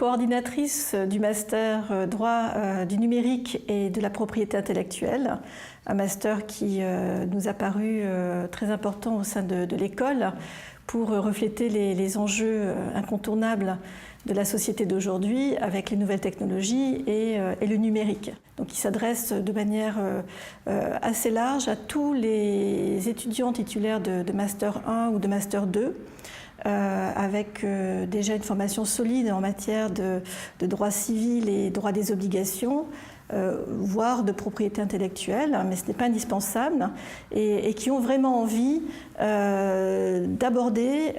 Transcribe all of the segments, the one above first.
coordinatrice du master droit du numérique et de la propriété intellectuelle, un master qui nous a paru très important au sein de l'école pour refléter les enjeux incontournables de la société d'aujourd'hui avec les nouvelles technologies et le numérique. Donc il s'adresse de manière assez large à tous les étudiants titulaires de Master 1 ou de Master 2, avec déjà une formation solide en matière de droit civil et droit des obligations, voire de propriété intellectuelle, mais ce n'est pas indispensable, et qui ont vraiment envie d'aborder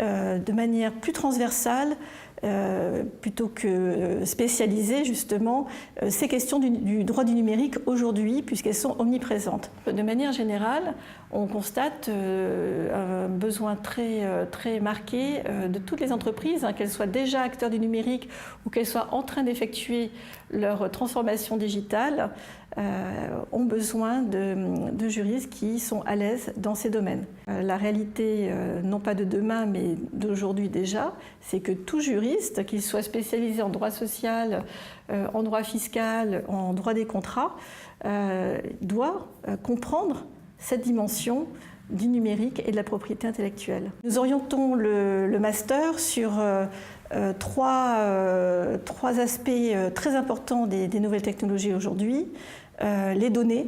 de manière plus transversale, plutôt que spécialisée justement, ces questions du droit du numérique aujourd'hui, puisqu'elles sont omniprésentes. De manière générale, on constate un besoin très marqué de toutes les entreprises, qu'elles soient déjà acteurs du numérique ou qu'elles soient en train d'effectuer leur transformation digitale, ont besoin de juristes qui sont à l'aise dans ces domaines. La réalité, non pas de demain, mais d'aujourd'hui déjà, c'est que tout juriste, qu'il soit spécialisé en droit social, en droit fiscal, en droit des contrats, doit comprendre cette dimension du numérique et de la propriété intellectuelle. Nous orientons le master sur trois aspects très importants des nouvelles technologies aujourd'hui. Les données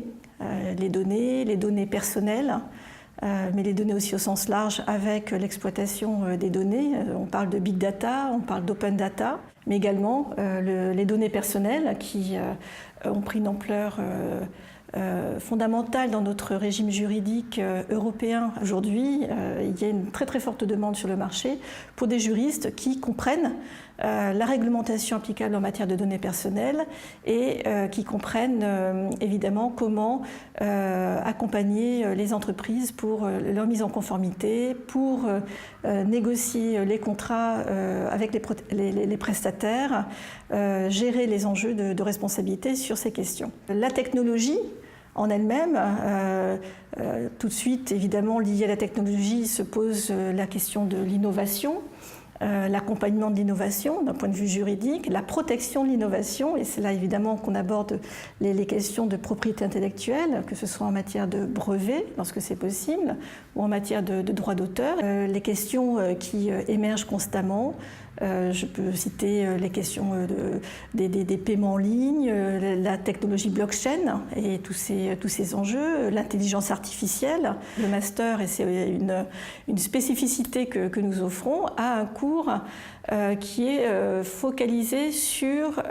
personnelles, mais les données aussi au sens large avec l'exploitation des données. On parle de big data, on parle d'open data, mais également les données personnelles qui ont pris une ampleur fondamentale dans notre régime juridique européen aujourd'hui. Il y a une très forte demande sur le marché pour des juristes qui comprennent la réglementation applicable en matière de données personnelles et qui comprennent évidemment comment accompagner les entreprises pour leur mise en conformité, pour négocier les contrats avec les prestataires, gérer les enjeux de responsabilité sur ces questions. La technologie en elle-même, tout de suite, évidemment, liée à la technologie, se pose la question de l'innovation, l'accompagnement de l'innovation d'un point de vue juridique, la protection de l'innovation, et c'est là évidemment qu'on aborde les questions de propriété intellectuelle, que ce soit en matière de brevet, lorsque c'est possible, ou en matière de droit d'auteur. Les questions qui émergent constamment, je peux citer les questions des paiements en ligne, la technologie blockchain et tous ces enjeux, l'intelligence artificielle. Le master, et c'est une spécificité que nous offrons, a un cours qui est focalisé sur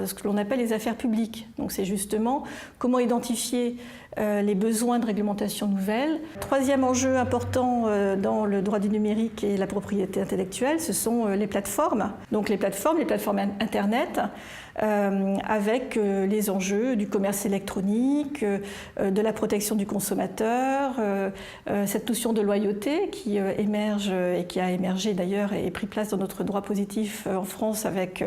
ce que l'on appelle les affaires publiques. Donc c'est justement comment identifier les besoins de réglementation nouvelle. Troisième enjeu important dans le droit du numérique et la propriété intellectuelle, ce sont les plateformes. Donc les plateformes Internet, avec les enjeux du commerce électronique, de la protection du consommateur, cette notion de loyauté qui émerge et qui a émergé d'ailleurs et pris place dans notre droit positif en France avec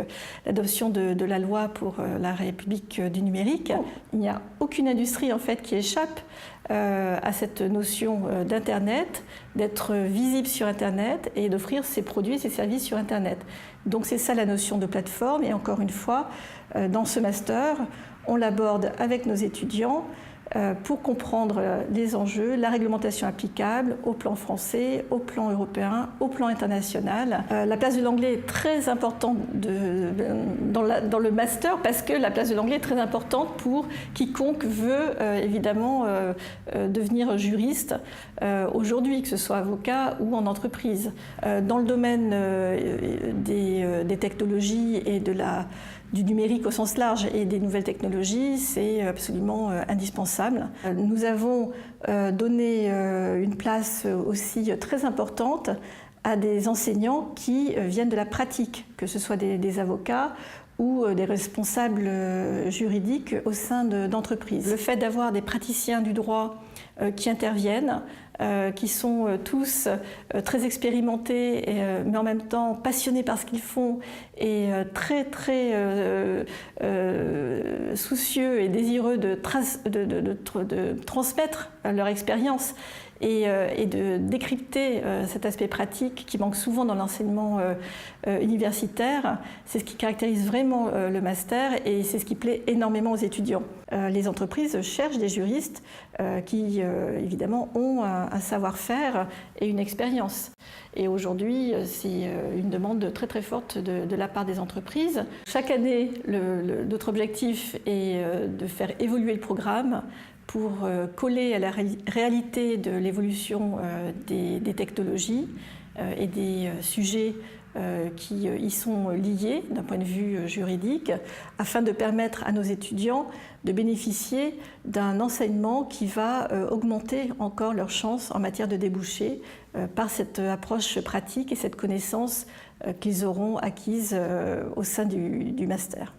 l'adoption de la loi pour la République du numérique. Il n'y a aucune industrie en fait qui échappe à cette notion d'Internet, d'être visible sur Internet et d'offrir ses produits et ses services sur Internet. Donc c'est ça la notion de plateforme, et encore une fois, dans ce master, on l'aborde avec nos étudiants pour comprendre les enjeux, la réglementation applicable au plan français, au plan européen, au plan international. La place de l'anglais est très importante dans le master parce que la place de l'anglais est très importante pour quiconque veut évidemment devenir juriste aujourd'hui, que ce soit avocat ou en entreprise. Dans le domaine des technologies et du numérique au sens large et des nouvelles technologies, c'est absolument indispensable. Nous avons donné une place aussi très importante à des enseignants qui viennent de la pratique, que ce soit des avocats ou des responsables juridiques au sein d'entreprises. Le fait d'avoir des praticiens du droit qui interviennent, qui sont tous très expérimentés, mais en même temps passionnés par ce qu'ils font et très soucieux et désireux de transmettre leur expérience et de décrypter cet aspect pratique qui manque souvent dans l'enseignement universitaire. C'est ce qui caractérise vraiment le master et c'est ce qui plaît énormément aux étudiants. Les entreprises cherchent des juristes qui, évidemment, ont un savoir-faire et une expérience. Et aujourd'hui, c'est une demande très très forte de la part des entreprises. Chaque année, notre objectif est de faire évoluer le programme pour coller à la réalité de l'évolution des technologies et des sujets qui y sont liés d'un point de vue juridique, afin de permettre à nos étudiants de bénéficier d'un enseignement qui va augmenter encore leurs chances en matière de débouchés par cette approche pratique et cette connaissance qu'ils auront acquise au sein du master.